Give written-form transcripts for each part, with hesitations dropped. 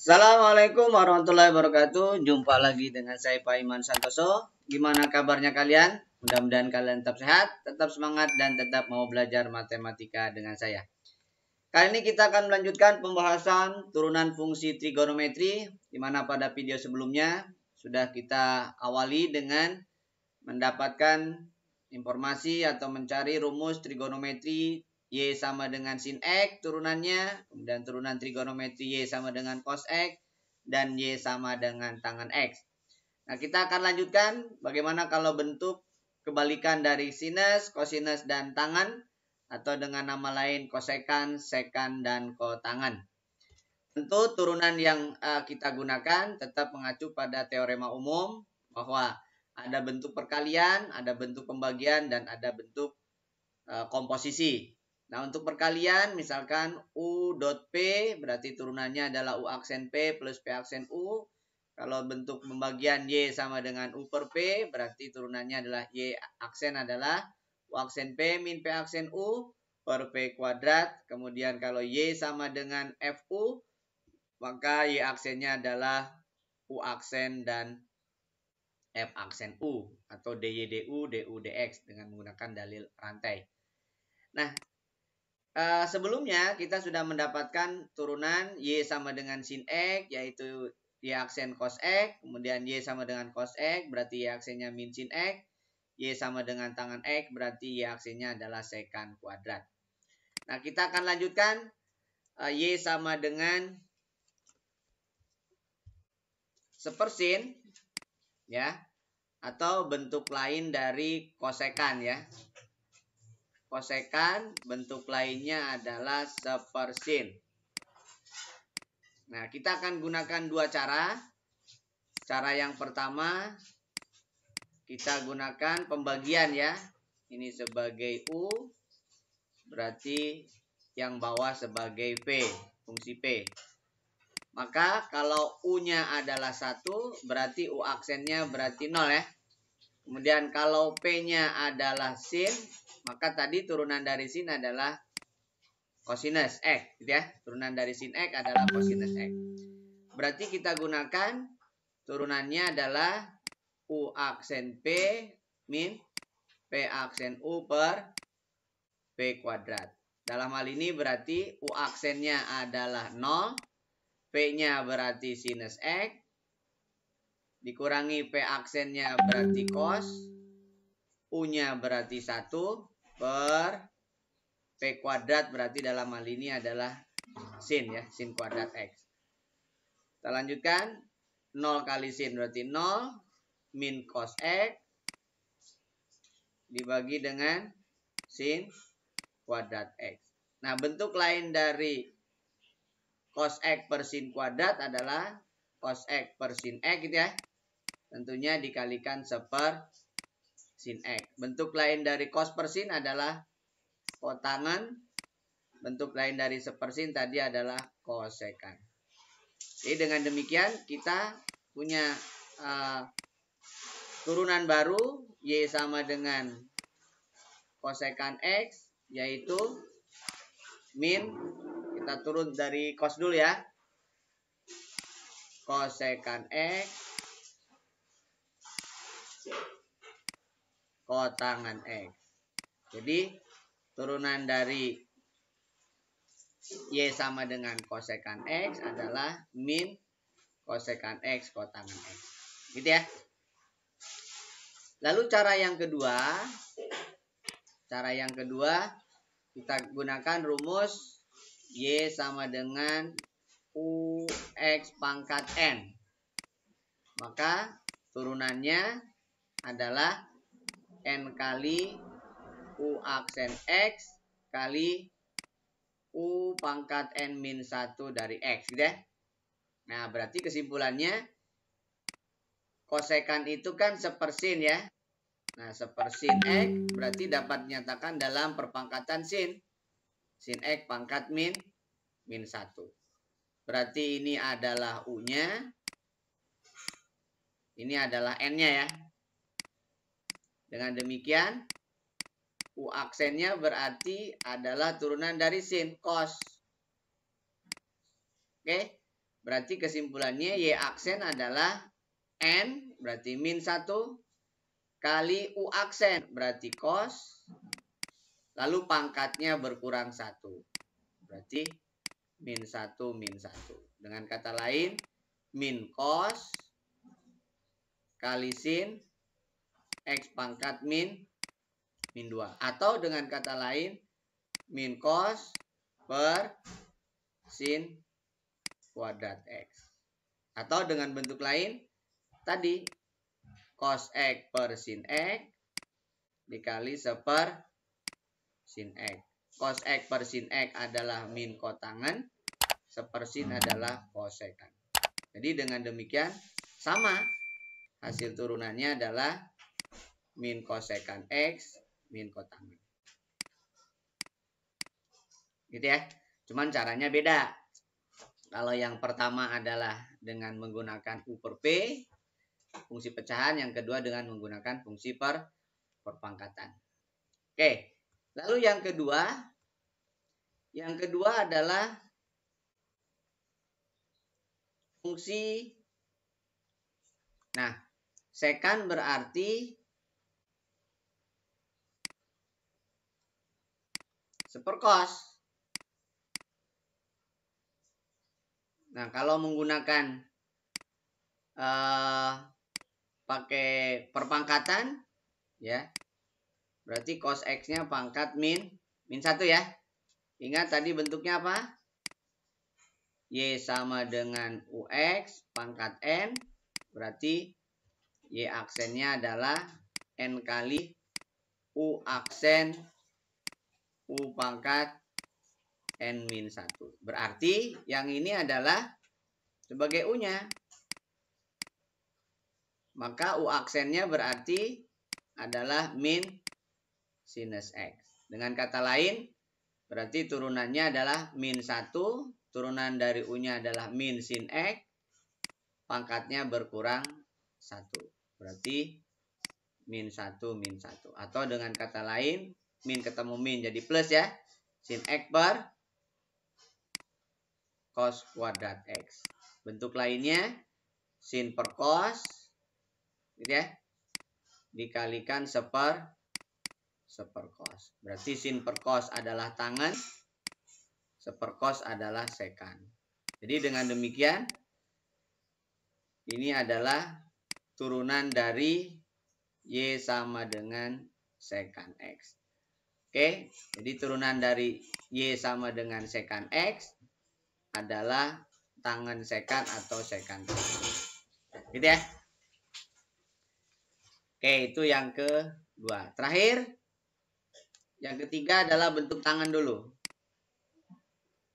Assalamualaikum warahmatullahi wabarakatuh. Jumpa lagi dengan saya Pak Iman Santoso. Gimana kabarnya kalian? Mudah-mudahan kalian tetap sehat, tetap semangat, dan tetap mau belajar matematika dengan saya. Kali ini kita akan melanjutkan pembahasan turunan fungsi trigonometri, di mana pada video sebelumnya sudah kita awali dengan mendapatkan informasi atau mencari rumus trigonometri Y sama dengan sin X turunannya, kemudian turunan trigonometri Y sama dengan cos X, dan Y sama dengan tangan X. Nah, kita akan lanjutkan bagaimana kalau bentuk kebalikan dari sinus, kosinus, dan tangan, atau dengan nama lain kosekan, sekan, dan kotangan. Tentu turunan yang kita gunakan tetap mengacu pada teorema umum bahwa ada bentuk perkalian, ada bentuk pembagian, dan ada bentuk komposisi. Nah, untuk perkalian misalkan U dot P berarti turunannya adalah U aksen P plus P aksen U. Kalau bentuk pembagian Y sama dengan U per P berarti turunannya adalah Y aksen adalah U aksen P min P aksen U per P kuadrat. Kemudian kalau Y sama dengan FU maka Y aksennya adalah U aksen dan F aksen U atau DY DU DU DX dengan menggunakan dalil rantai. Nah, sebelumnya kita sudah mendapatkan turunan Y sama dengan sin X, yaitu Y aksen cos X, kemudian Y sama dengan cos X, berarti Y aksennya min sin X, Y sama dengan tangan X, berarti Y aksennya adalah sekan kuadrat. Nah, kita akan lanjutkan Y sama dengan sepersin, ya, atau bentuk lain dari kosekan, ya. Kosekan bentuk lainnya adalah sepersin. Nah, kita akan gunakan dua cara. Cara yang pertama, kita gunakan pembagian, ya. Ini sebagai U, berarti yang bawah sebagai P, fungsi P. Maka kalau U-nya adalah 1, berarti U aksennya berarti 0, ya. Kemudian kalau P-nya adalah sin, maka tadi turunan dari sin adalah kosinus X, gitu ya. Turunan dari sin X adalah kosinus X. Berarti kita gunakan turunannya adalah U aksen P min P aksen U per P kuadrat. Dalam hal ini berarti U aksennya adalah 0, P-nya berarti sinus X, dikurangi P aksennya berarti cos, U-nya berarti 1 per P kuadrat berarti dalam hal ini adalah sin, ya, sin kuadrat X. Kita lanjutkan, 0 kali sin berarti 0, min cos X, dibagi dengan sin kuadrat X. Nah, bentuk lain dari cos X per sin kuadrat adalah cos X per sin X, gitu ya. Tentunya dikalikan seper sin X. Bentuk lain dari cos per sin adalah kotangan. Bentuk lain dari sepersin tadi adalah kosekan. Jadi dengan demikian kita punya turunan baru Y sama dengan kosekan X, yaitu min, kita turun dari cos dulu, ya, kosekan X kotangan X. Jadi turunan dari Y sama dengan kosekan X adalah min kosekan X kotangan X. Gitu, ya. Lalu cara yang kedua kita gunakan rumus Y sama dengan UX pangkat N. Maka turunannya adalah N kali U aksen X kali U pangkat N min 1 dari X, gitu ya. Nah, berarti kesimpulannya kosekan itu kan sepersin, ya. Nah, sepersin X berarti dapat dinyatakan dalam perpangkatan sin. Sin X pangkat min 1. Berarti ini adalah U-nya. Ini adalah N-nya, ya. Dengan demikian U aksennya berarti adalah turunan dari sin, cos. Oke. Berarti kesimpulannya Y aksen adalah N, berarti min 1, kali U aksen, berarti cos, lalu pangkatnya berkurang 1. Berarti min 1, min 1. Dengan kata lain, min cos kali sin X pangkat min 2. Atau dengan kata lain, min cos per sin kuadrat X. Atau dengan bentuk lain, tadi cos X per sin X dikali seper sin X. Cos X per sin X adalah min kotangan, seper sin adalah kosekan. Jadi dengan demikian sama, hasil turunannya adalah min kosekan X min kotangan. Gitu ya. Cuman caranya beda. Kalau yang pertama adalah dengan menggunakan U per P, fungsi pecahan. Yang kedua dengan menggunakan fungsi perpangkatan. Oke. Lalu yang kedua adalah fungsi. Nah, sekan berarti seperkos. Nah, kalau menggunakan pakai perpangkatan, ya, berarti cos X-nya pangkat min 1 ya. Ingat tadi bentuknya apa? Y sama dengan UX pangkat N, berarti Y aksennya adalah N kali U aksen U pangkat N min 1. Berarti yang ini adalah sebagai U-nya. Maka U aksennya berarti adalah min sinus X. Dengan kata lain, berarti turunannya adalah min 1. Turunan dari U-nya adalah min sin X. Pangkatnya berkurang 1. Berarti min 1, min 1. Atau dengan kata lain, min ketemu min jadi plus ya. Sin X per cos kuadrat X. Bentuk lainnya, sin per cos, gitu ya, dikalikan seper cos. Berarti sin per cos adalah tangan, seper cos adalah sekan. Jadi dengan demikian, ini adalah turunan dari Y sama dengan sekan X. Oke, jadi turunan dari Y sama dengan sekan X adalah tangan sekan atau sekan. Gitu ya. Oke, itu yang kedua. Terakhir, yang ketiga adalah bentuk tangan dulu.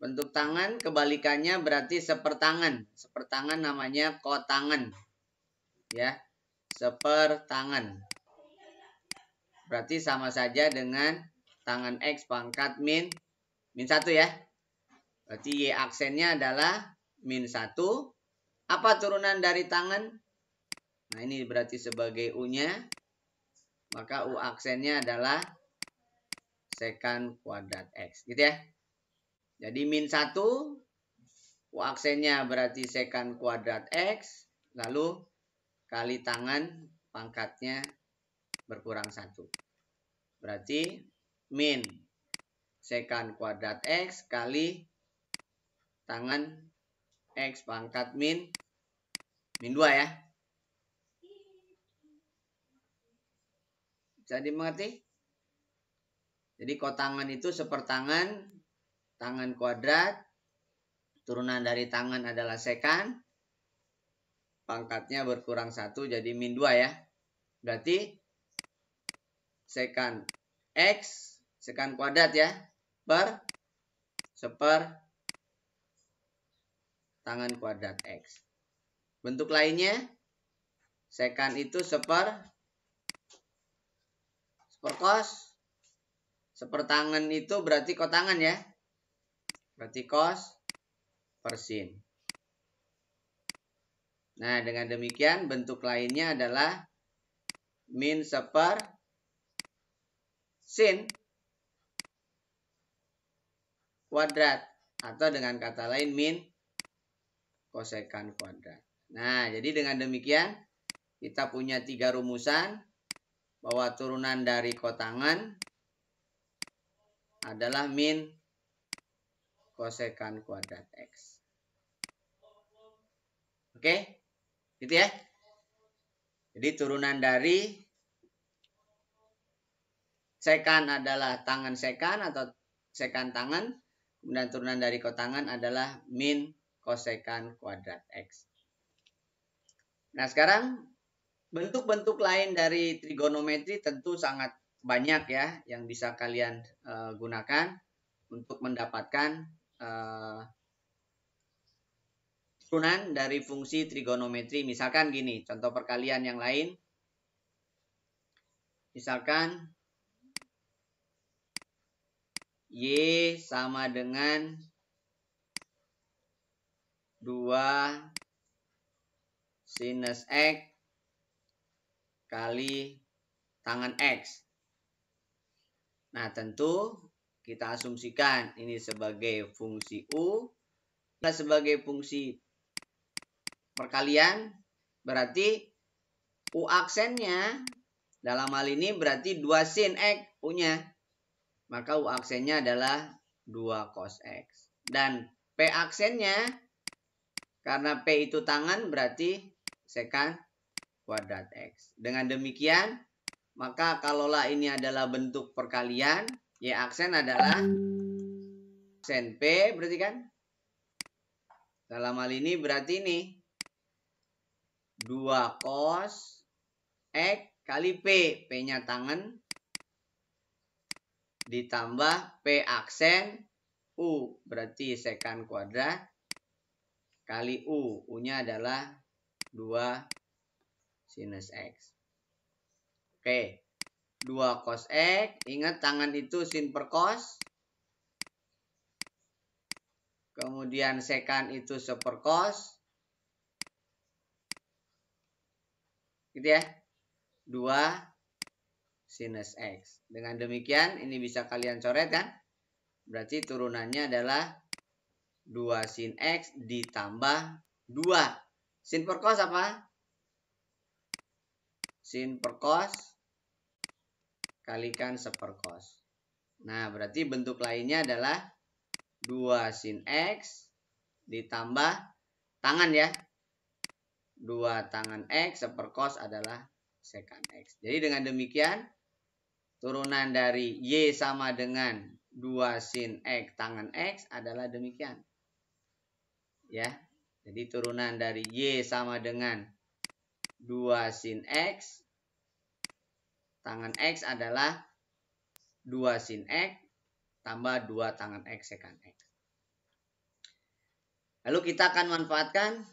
Bentuk tangan kebalikannya berarti sepertangan. Sepertangan namanya kotangan. Ya, sepertangan. Berarti sama saja dengan tangan X pangkat min 1 ya. Berarti Y aksennya adalah min 1. Apa turunan dari tangan? Nah, ini berarti sebagai U-nya. Maka U aksennya adalah sekan kuadrat X. Gitu ya. Jadi min 1. U aksennya berarti sekan kuadrat X. Lalu kali tangan pangkatnya berkurang 1. Berarti min sekan kuadrat X kali tangan X pangkat min 2 ya. Bisa dimengerti? Jadi kotangan itu sepertangan, tangan kuadrat, turunan dari tangan adalah sekan, pangkatnya berkurang 1 jadi min 2 ya. Berarti sekan X, sekan kuadrat ya, per seper tangan kuadrat X. Bentuk lainnya, sekan itu seper cos. Sepertangan itu berarti kotangan ya. Berarti cos per sin. Nah, dengan demikian bentuk lainnya adalah min seper sin kuadrat. Atau dengan kata lain min kosekan kuadrat. Nah, jadi dengan demikian kita punya 3 rumusan bahwa turunan dari kotangan adalah min kosekan kuadrat X. Oke, gitu ya. Jadi turunan dari sekan adalah tangan sekan atau sekan tangan. Kemudian turunan dari kotangan adalah min kosekan kuadrat X. Nah, sekarang bentuk-bentuk lain dari trigonometri tentu sangat banyak ya yang bisa kalian gunakan untuk mendapatkan turunan dari fungsi trigonometri. Misalkan gini, contoh perkalian yang lain. Misalkan Y sama dengan 2 sinus X kali tangan X. Nah, tentu kita asumsikan ini sebagai fungsi U. Sebagai fungsi perkalian, berarti U aksennya dalam hal ini berarti 2 sin X U-nya. Maka U aksennya adalah 2 cos X. Dan P aksennya, karena P itu tangan, berarti sekan kuadrat X. Dengan demikian, maka kalaulah ini adalah bentuk perkalian, Y aksen adalah aksen P, berarti kan? Dalam hal ini berarti ini 2 cos X kali P. P-nya tangan ditambah P aksen U. Berarti sekan kuadrat kali U. U-nya adalah 2 sinus X. Oke. 2 cos X. Ingat tangan itu sin per cos. Kemudian sekan itu seper cos. Gitu ya. 2 sinus X. Dengan demikian ini bisa kalian coret kan. Berarti turunannya adalah 2 sin X ditambah 2. Sin per cos apa? Sin per cos kalikan seper cos. Nah, berarti bentuk lainnya adalah 2 sin X ditambah tangan ya. 2 tangan X seper cos adalah sekan X. Jadi dengan demikian turunan dari Y sama dengan 2 sin X tangan X adalah demikian. Ya. Jadi turunan dari Y sama dengan 2 sin X tangan X adalah 2 sin X tambah 2 tangan X sekan X. Lalu kita akan manfaatkan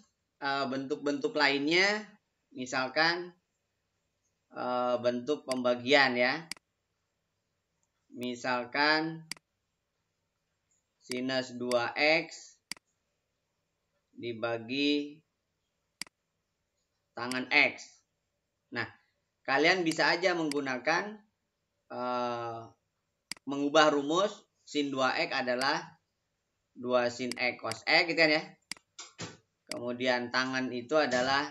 bentuk-bentuk lainnya. Misalkan bentuk pembagian ya. Misalkan sinus 2X dibagi tangan X. Nah, kalian bisa aja menggunakan mengubah rumus sin 2X adalah 2 sin X cos X gitu kan ya. Kemudian tangan itu adalah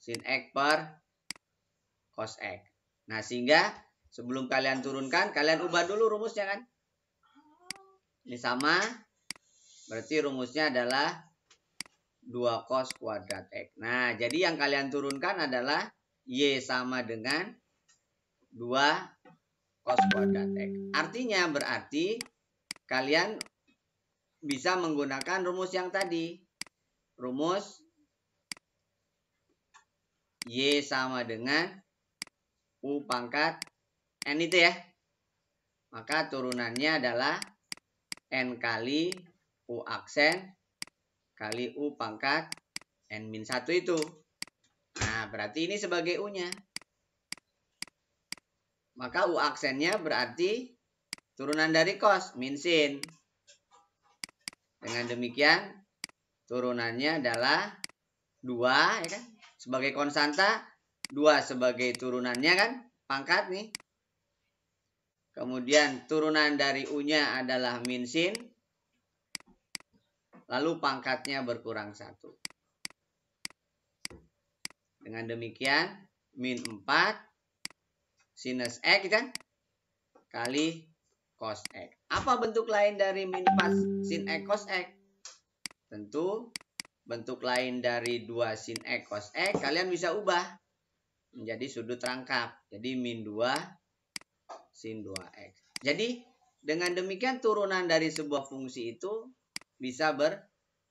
sin X per cos X. Nah, sehingga sebelum kalian turunkan, kalian ubah dulu rumusnya kan. Ini sama. Berarti rumusnya adalah 2 cos kuadrat X. Nah, jadi yang kalian turunkan adalah Y sama dengan 2 cos kuadrat X. Artinya berarti kalian bisa menggunakan rumus yang tadi. Rumus Y sama dengan U pangkat N itu ya. Maka turunannya adalah N kali U aksen kali U pangkat N-1 itu. Nah, berarti ini sebagai U-nya. Maka U aksennya berarti turunan dari cos min sin. Dengan demikian turunannya adalah 2 ya kan. Sebagai konstanta 2 sebagai turunannya kan, pangkat nih. Kemudian turunan dari U-nya adalah min sin. lalu pangkatnya berkurang 1. Dengan demikian, min 4 sinus X kan kali cos X. Apa bentuk lain dari min 4 sin X cos X? Tentu bentuk lain dari 2 sin X cos X kalian bisa ubah menjadi sudut rangkap. Jadi min 2 sin 2X. Jadi dengan demikian turunan dari sebuah fungsi itu bisa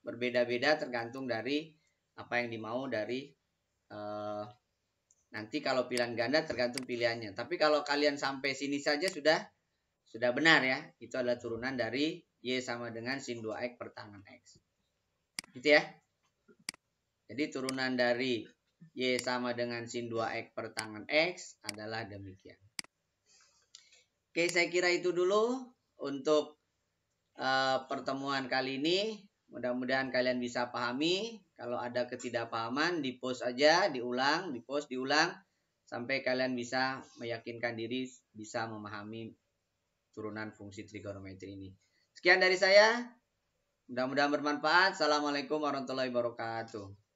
berbeda-beda tergantung dari apa yang dimau dari nanti kalau pilihan ganda tergantung pilihannya. Tapi kalau kalian sampai sini saja sudah benar ya. Itu adalah turunan dari Y sama dengan sin 2X per tangen X. Gitu ya. Jadi turunan dari Y sama dengan sin 2X per tangen X adalah demikian. Oke, saya kira itu dulu untuk pertemuan kali ini. Mudah-mudahan kalian bisa pahami. Kalau ada ketidakpahaman, di-post aja, diulang, di-post, diulang. Sampai kalian bisa meyakinkan diri bisa memahami turunan fungsi trigonometri ini. Sekian dari saya. Mudah-mudahan bermanfaat. Assalamualaikum warahmatullahi wabarakatuh.